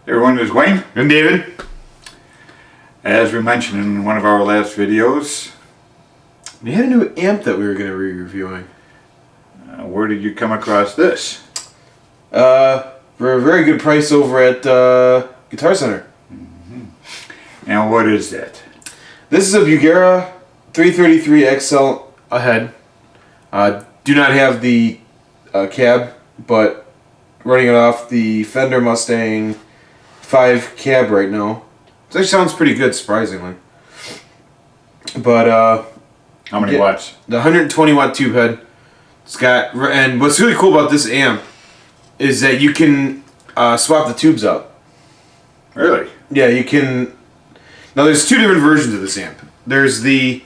Everyone, this is Wayne. And David. As we mentioned in one of our last videos, We had a new amp that we were going to be reviewing. where did you come across this? For a very good price over at Guitar Center. And what is that? This is a Bugera 333XL head. Do not have the cab, but running it off the Fender Mustang 5 cab right now. It actually sounds pretty good, surprisingly. But How many watts? the 120 watt tube head. It's got, and what's really cool about this amp is that you can swap the tubes out. Really? Yeah, you can. Now there's two different versions of this amp. There's the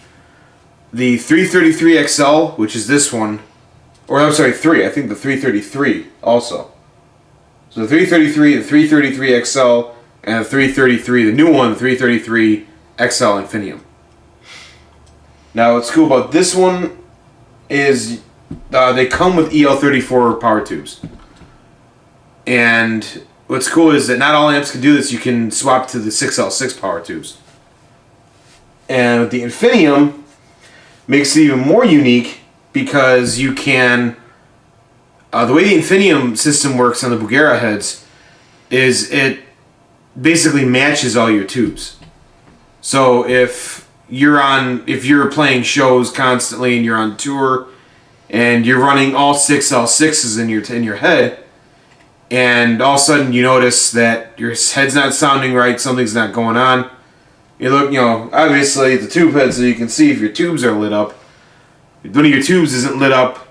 333XL, which is this one, or I'm sorry, 3. I think the 333 also. So the 333, the 333XL, and the 333, the new one, the 333XL Infinium. Now what's cool about this one is they come with EL34 power tubes. And what's cool is that not all amps can do this. You can swap to the 6L6 power tubes. And with the Infinium, makes it even more unique because you can... the way the Infinium system works on the Bugera heads is it basically matches all your tubes. So if you're playing shows constantly and you're on tour and you're running all 6L6s in your head, and all of a sudden you notice that your head's not sounding right, something's not going on. You look, obviously the tube head, so you can see if your tubes are lit up. If one of your tubes isn't lit up,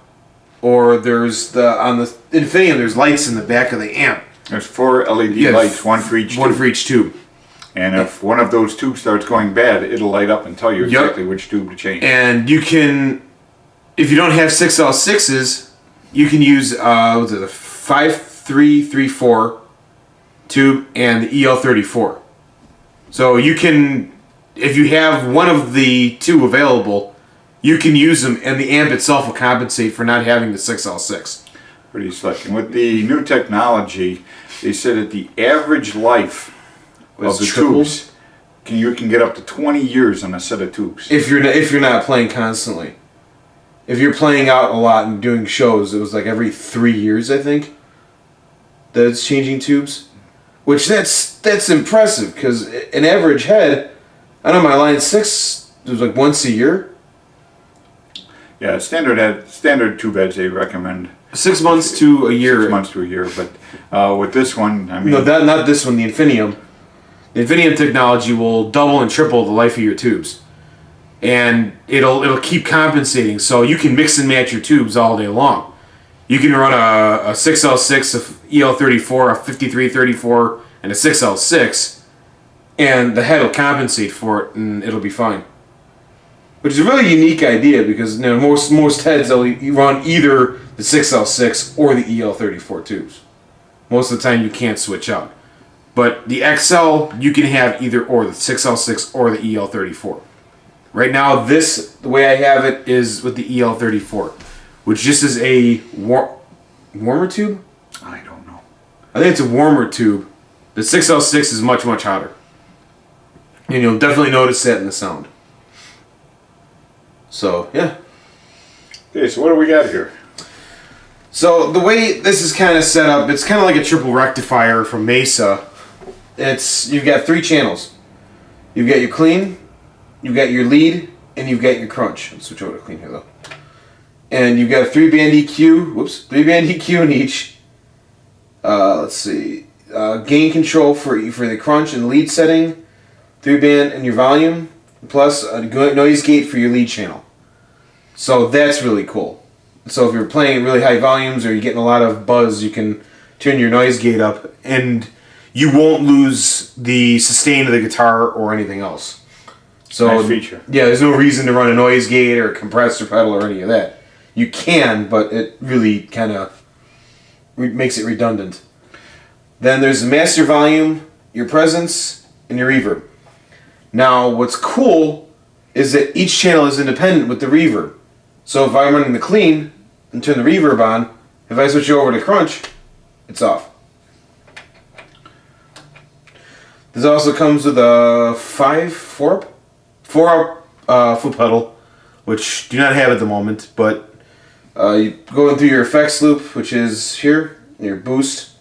or there's on the Infinium, there's lights in the back of the amp. There's 4 LED lights, one for each tube. One for each tube. And if one of those tubes starts going bad, it'll light up and tell you exactly which tube to change. And you can, if you don't have 6L6s, you can use the 5334 tube and the EL34. So you can, if you have one of the two available, you can use them, and the amp itself will compensate for not having the 6L6. Pretty slick. And with the new technology, they said that the average life of the tubes, you can get up to 20 years on a set of tubes. If you're not playing constantly. If you're playing out a lot and doing shows, it was like every 3 years, I think, that it's changing tubes. Which that's impressive, because an average head, I know my Line 6, it was like once a year. Yeah, standard tube heads they recommend 6 months to a year. 6 months to a year, but with this one, I mean... No, not this one, the Infinium. The Infinium technology will double and triple the life of your tubes. And it'll keep compensating, so you can mix and match your tubes all day long. You can run a 6L6, a EL34, a 5334, and a 6L6, and the head will compensate for it, and it'll be fine. Which is a really unique idea, because most heads they'll run either the 6L6 or the EL34 tubes. Most of the time you can't switch out. But the XL, you can have either or, the 6L6 or the EL34. Right now, the way I have it is with the EL34, which just is a warmer tube? I don't know. I think it's a warmer tube. The 6L6 is much, much hotter. And you'll definitely notice that in the sound. So, yeah. Okay, so what do we got here? So, the way this is kind of set up, it's kind of like a triple rectifier from Mesa. You've got 3 channels. You've got your clean, you've got your lead, and you've got your crunch. Let's switch over to clean here, though. And you've got a 3-band EQ. 3-band EQ in each. Let's see. Gain control for the crunch and lead setting. 3-band and your volume. Plus a noise gate for your lead channel. So that's really cool. So if you're playing at really high volumes or you're getting a lot of buzz, you can turn your noise gate up. And you won't lose the sustain of the guitar or anything else. So Nice feature. Yeah, there's no reason to run a noise gate or a compressor pedal or any of that. You can, but it really kind of makes it redundant. Then there's the master volume, your presence, and your reverb. Now, what's cool is that each channel is independent with the reverb. So if I'm running the clean and turn the reverb on, if I switch over to crunch, it's off. This also comes with a 4-up foot pedal, which do not have at the moment, but you go in through your effects loop, which is here, your boost.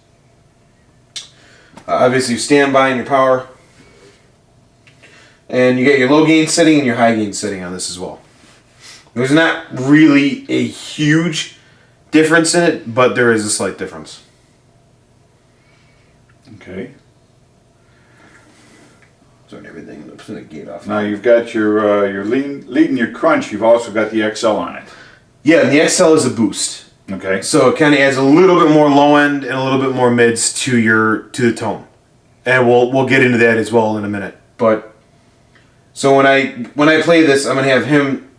Obviously your standby and your power. And you get your low gain setting and your high gain setting on this as well. There's not really a huge difference in it, but there is a slight difference. Okay. Turn everything, turn the gate off. Now you've got your lead and your crunch. You've also got the XL on it. Yeah, and the XL is a boost. Okay. So it kind of adds a little bit more low end and a little bit more mids to the tone, and we'll get into that as well in a minute. But so when I play this, I'm gonna have him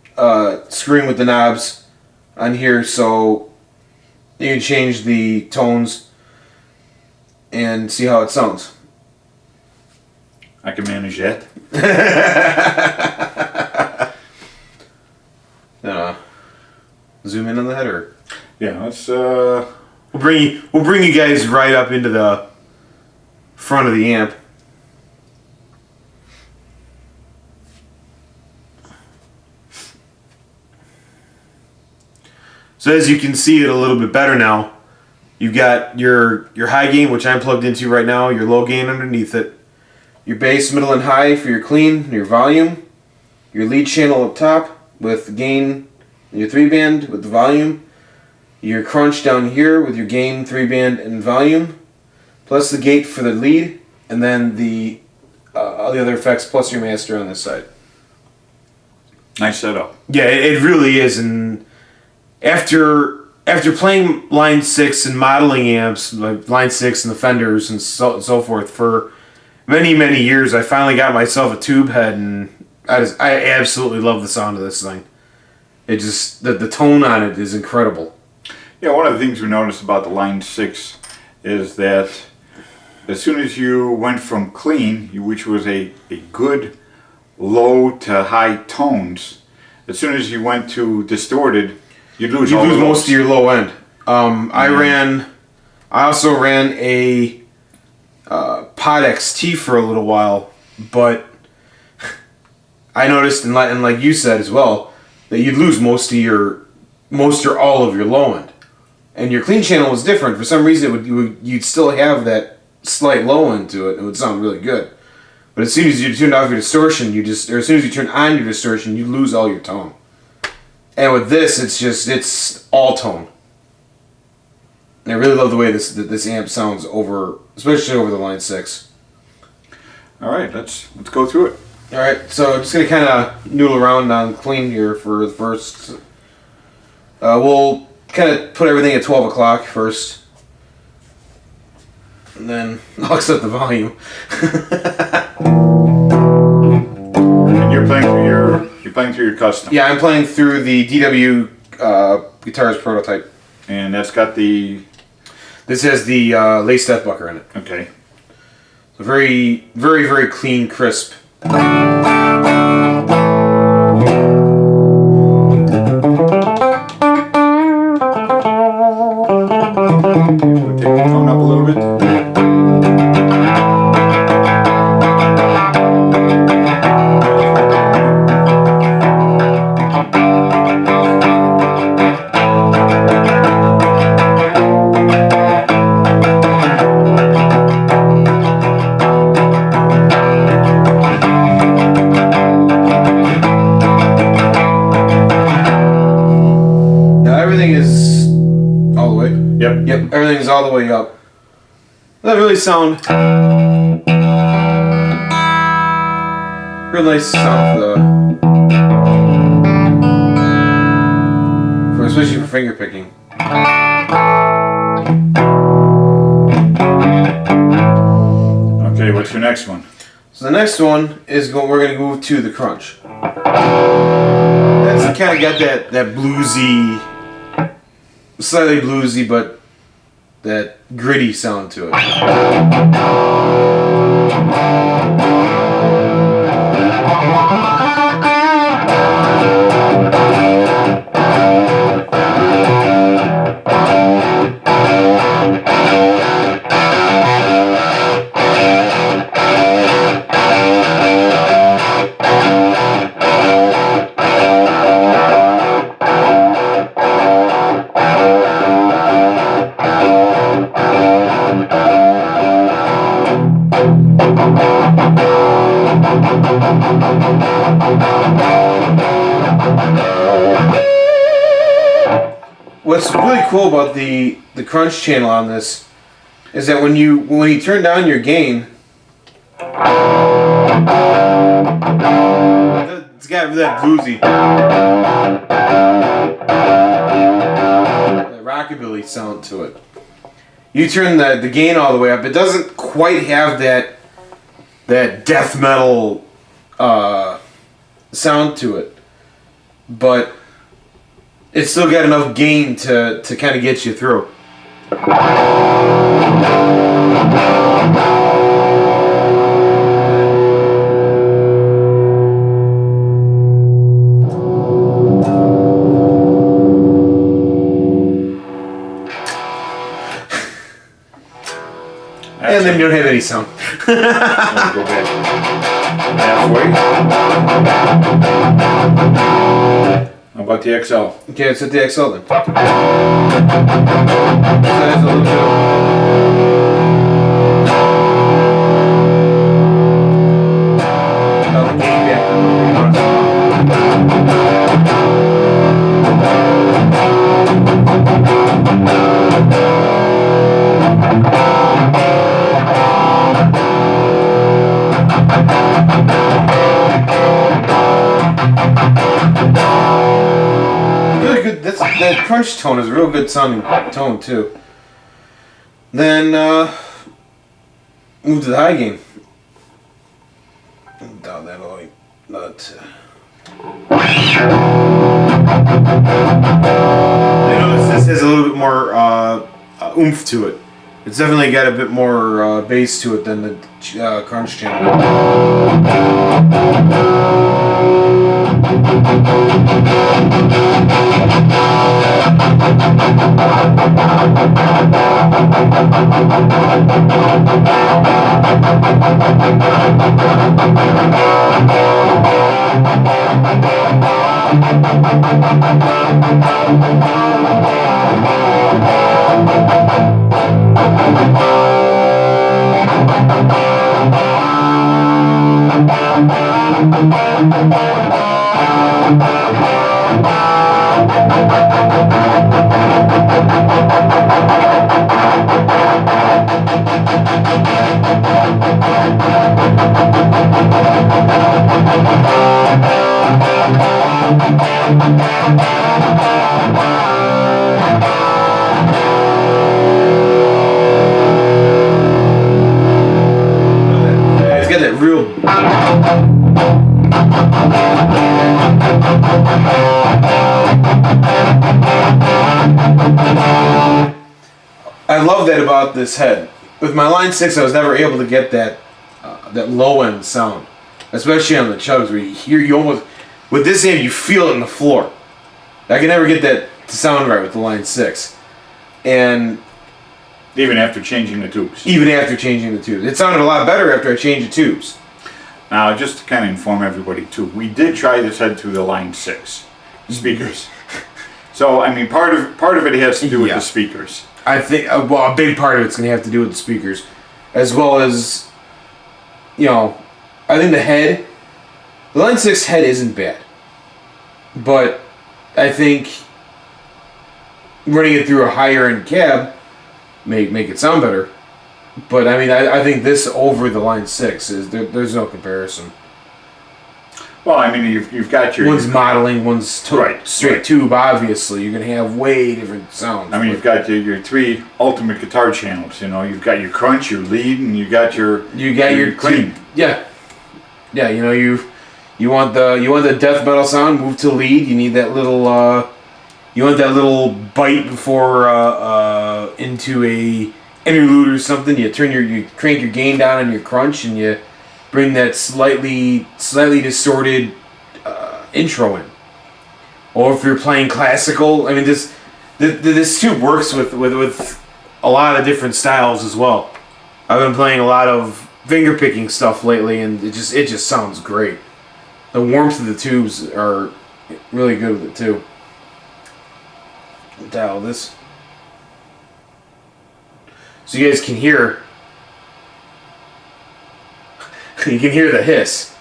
screwing with the knobs on here, so you can change the tones and see how it sounds. I can manage that. Zoom in on the header. Yeah, let's. We'll bring you guys right up into the front of the amp. So as you can see it a little bit better now, you've got your high gain, which I'm plugged into right now, your low gain underneath it, your bass, middle, and high for your clean, your volume, your lead channel up top with gain, your 3-band with the volume, your crunch down here with your gain, 3-band, and volume, plus the gate for the lead, and then all the other effects plus your master on this side. Nice setup. Yeah, it really is. And after playing Line 6 and modeling amps, like Line 6 and the Fenders and so forth for many, many years, I finally got myself a tube head, and I absolutely love the sound of this thing. It just, the tone on it is incredible. Yeah, one of the things we noticed about the Line 6 is that as soon as you went from clean, which was a good low to high tones, as soon as you went to distorted, you'd lose most of your low end. I also ran a Pod XT for a little while, but I noticed, and like you said as well, that you'd lose most or all of your low end. And your clean channel was different. For some reason, you'd still have that slight low end to it. It would sound really good. But as soon as you turned off your distortion, or as soon as you turn on your distortion, you lose all your tone. And with this, it's all tone. And I really love the way this amp sounds especially over the Line 6. All right, let's go through it. All right, so just gonna kind of noodle around on clean here for the first. We'll kind of put everything at 12 o'clock first, and then I'll set the volume. And you're playing through your custom. Yeah, I'm playing through the DW Guitars Prototype. And that's got the. This has the lace death bucker in it. Okay. So very, very, very clean, crisp. We'll take the tone up a little bit. Yep, everything's all the way up. That really sound real nice sound especially for finger picking. Okay, what's your next one? So the next one is we're going to move to the crunch. That's kind of got that bluesy, slightly bluesy, but that gritty sound to it. What's really cool about the crunch channel on this is that when you turn down your gain, it's got that bluesy, that rockabilly sound to it. You turn the gain all the way up, it doesn't quite have that death metal sound to it, but it's still got enough gain to kind of get you through. And then you don't have any sound. Go back halfway. How about the XL? Okay, let's hit the XL then. So that's a little bit of the gain back. Really good. That crunch tone is a real good sounding tone too. Then move to the high gain. Down that way. Not. I notice this has a little bit more oomph to it. It's definitely got a bit more bass to it than the crunch channel. It's got that real. I love that about this head. With my Line 6, I was never able to get that low end sound, especially on the chugs where you almost, with this amp you feel it in the floor. I can never get that to sound right with the Line 6, and Even after changing the tubes. even after changing the tubes, it sounded a lot better after I changed the tubes. Now, just to kind of inform everybody too, we did try this head through the Line 6 speakers. So, I mean, part of it has to do with Yeah. the speakers. I think, well, a big part of it's going to have to do with the speakers, as well as, I think the Line 6 head isn't bad, but I think running it through a higher end cab make it sound better. But I mean, I think this over the Line 6 is there's no comparison. Well, I mean, you've got your... One's modeling, one's straight right. tube, obviously. You're going to have way different sounds. I mean, you've got your 3 ultimate guitar channels, you know. You've got your crunch, your lead, and you got your clean. Yeah. Yeah, you know, you want the death metal sound, move to lead. You need that little you want that little bite before into a interlude or something. You crank your gain down on your crunch, and you bring that slightly distorted intro in. Or if you're playing classical, I mean, this tube works with a lot of different styles as well. I've been playing a lot of finger picking stuff lately, and it just sounds great. The warmth of the tubes are really good with it too. Dial this, so you guys can hear. You can hear the hiss.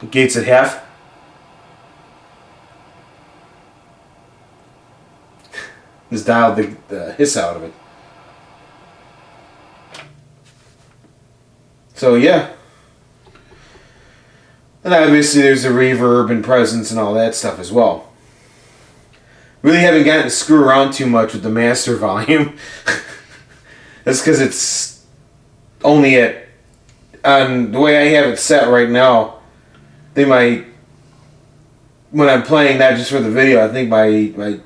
Gates at half. Just dialed the hiss out of it. So yeah. And obviously there's a reverb and presence and all that stuff as well. Really haven't gotten to screw around too much with the master volume. That's because it's only at... On the way I have it set right now, when I'm playing that just for the video, I think my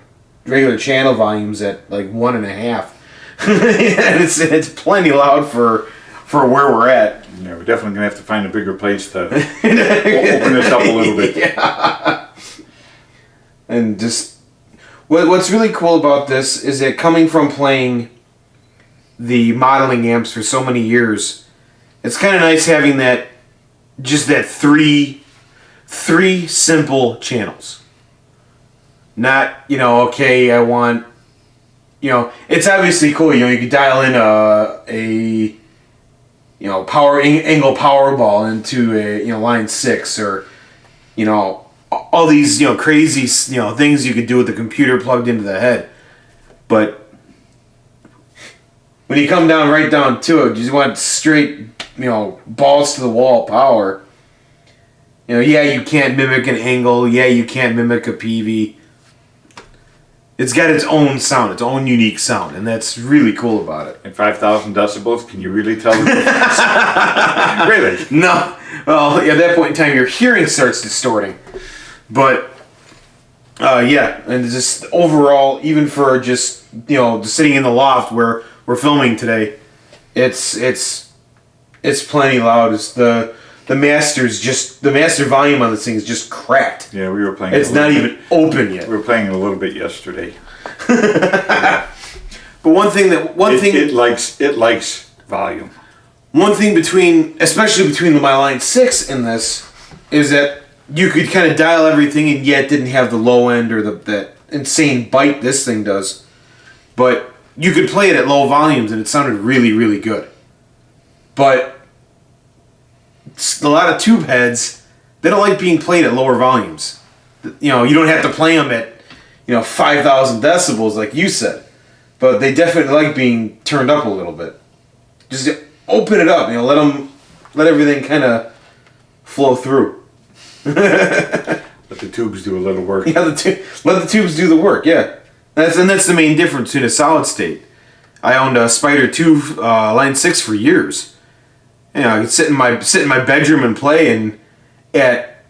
regular channel volume's at like 1.5. And it's plenty loud for where we're at. Yeah, we're definitely going to have to find a bigger place to open this up a little bit. Yeah. And just... What's really cool about this is that coming from playing the modeling amps for so many years, it's kind of nice having that three simple channels. Not, okay, I want, it's obviously cool, you could dial in a power angle Powerball into a line 6, or all these crazy things you could do with the computer plugged into the head. But when you come right down to it, you just want straight balls to the wall power. Yeah, you can't mimic an angle, yeah, you can't mimic a PV. It's got its own sound, its own unique sound, and that's really cool about it. At 5,000 decibels, can you really tell the difference? Really? No. Well, at that point in time, your hearing starts distorting. But, yeah, and just overall, even for just sitting in the loft where we're filming today, it's plenty loud. It's the master volume on this thing is just cracked. Yeah, we were playing. It's not even open yet. We were playing a little bit yesterday. But it likes volume. One thing especially between my line 6 and this, is that you could kind of dial everything, and yet didn't have the low end or that insane bite this thing does. But you could play it at low volumes, and it sounded really, really good. But a lot of tube heads, they don't like being played at lower volumes. You don't have to play them at 5,000 decibels like you said, but they definitely like being turned up a little bit. Just open it up, let everything kind of flow through. Let the tubes do a little work. Yeah, let the tubes do the work. Yeah, that's the main difference in a solid state. I owned a Spider 2 line 6 for years. I could sit in my bedroom and play, and at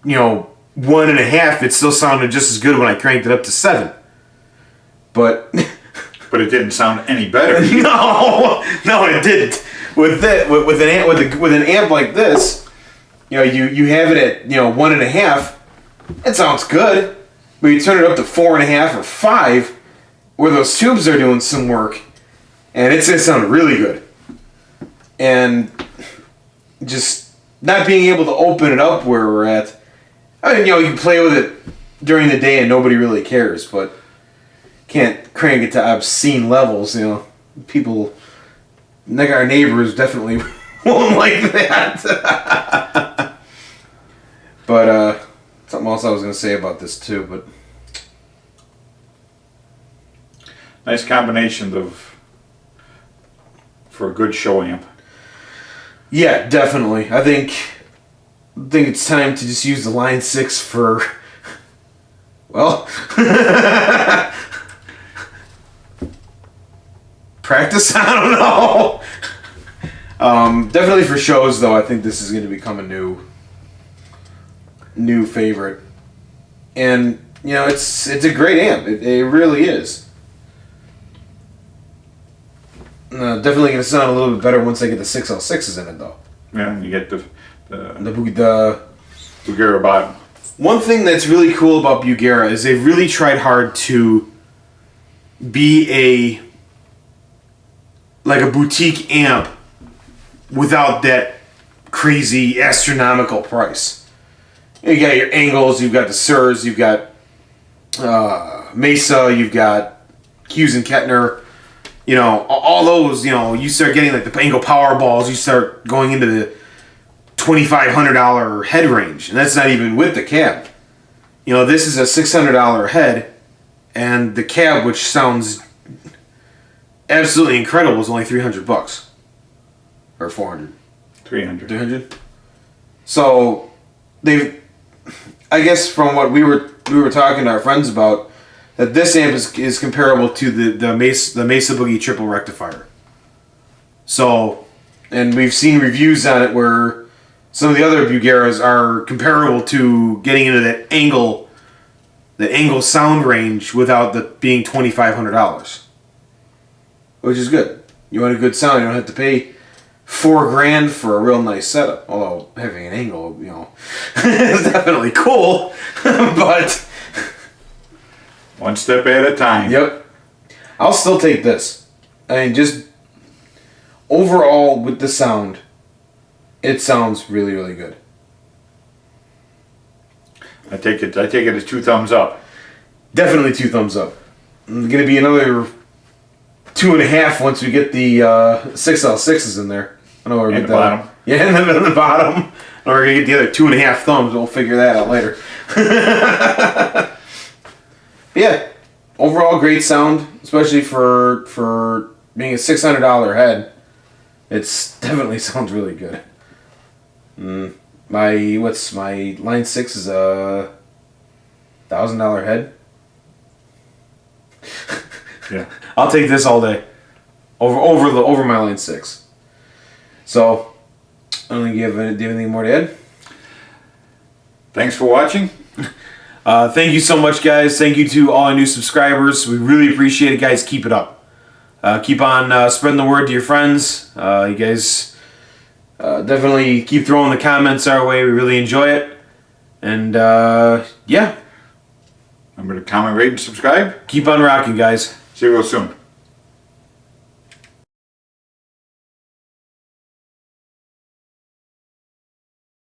1.5, it still sounded just as good when I cranked it up to 7. But it didn't sound any better. No, it didn't. With an amp like this, you have it at 1.5. It sounds good, but you turn it up to 4.5 or 5, where those tubes are doing some work, and it's gonna sound really good. And just not being able to open it up where we're at. I mean, you can play with it during the day and nobody really cares, but can't crank it to obscene levels. People, like our neighbors, definitely won't like that. But something else I was going to say about this too, but nice combination for a good show amp. Yeah, definitely. I think think it's time to just use the Line 6 for, well, practice? I don't know. Definitely for shows, though, I think this is going to become a new favorite. And, you know, it's a great amp. It really is. Definitely going to sound a little bit better once I get the 6L6s in it, though. Yeah, you get the Bugera bottom. One thing that's really cool about Bugera is they've really tried hard to be like a boutique amp without that crazy astronomical price. You got your Angles, you've got the Surs, you've got Mesa, you've got Hughes and Kettner. You know, all those, you know, you start getting like the Angle Powerballs, you start going into the $2,500 head range, and that's not even with the cab. You know, this is a $600 head, and the cab, which sounds absolutely incredible, is only $300 or 400. 300. 300. So they've, I guess, from what we were talking to our friends about, that this amp is comparable to the Mesa Boogie triple rectifier. So, and we've seen reviews on it where some of the other Bugeras are comparable to getting into that angle sound range without being $2,500, which is good. You want a good sound, you don't have to pay $4,000 for a real nice setup. Although having an Angle, you know, is definitely cool, but one step at a time. Yep. I'll still take this. I mean, just overall with the sound, it sounds really, really good. I take it as 2 thumbs up. Definitely 2 thumbs up. It's gonna be another 2.5 once we get the 6L6s in there. I know we're And the bottom. Yeah, and then the bottom. And we're gonna get the other 2.5 thumbs. We'll figure that out later. Yeah, overall great sound, especially for being a $600 head. It's definitely sounds really good. My Line 6 is a $1,000 head. Yeah. I'll take this all day. Over my Line 6. So, I don't think do you have anything more to add? Thanks for watching. Thank you so much, guys. Thank you to all our new subscribers. We really appreciate it, guys. Keep it up. Keep on spreading the word to your friends. You guys definitely keep throwing the comments our way. We really enjoy it. And, yeah. Remember to comment, rate, and subscribe. Keep on rocking, guys. See you real soon.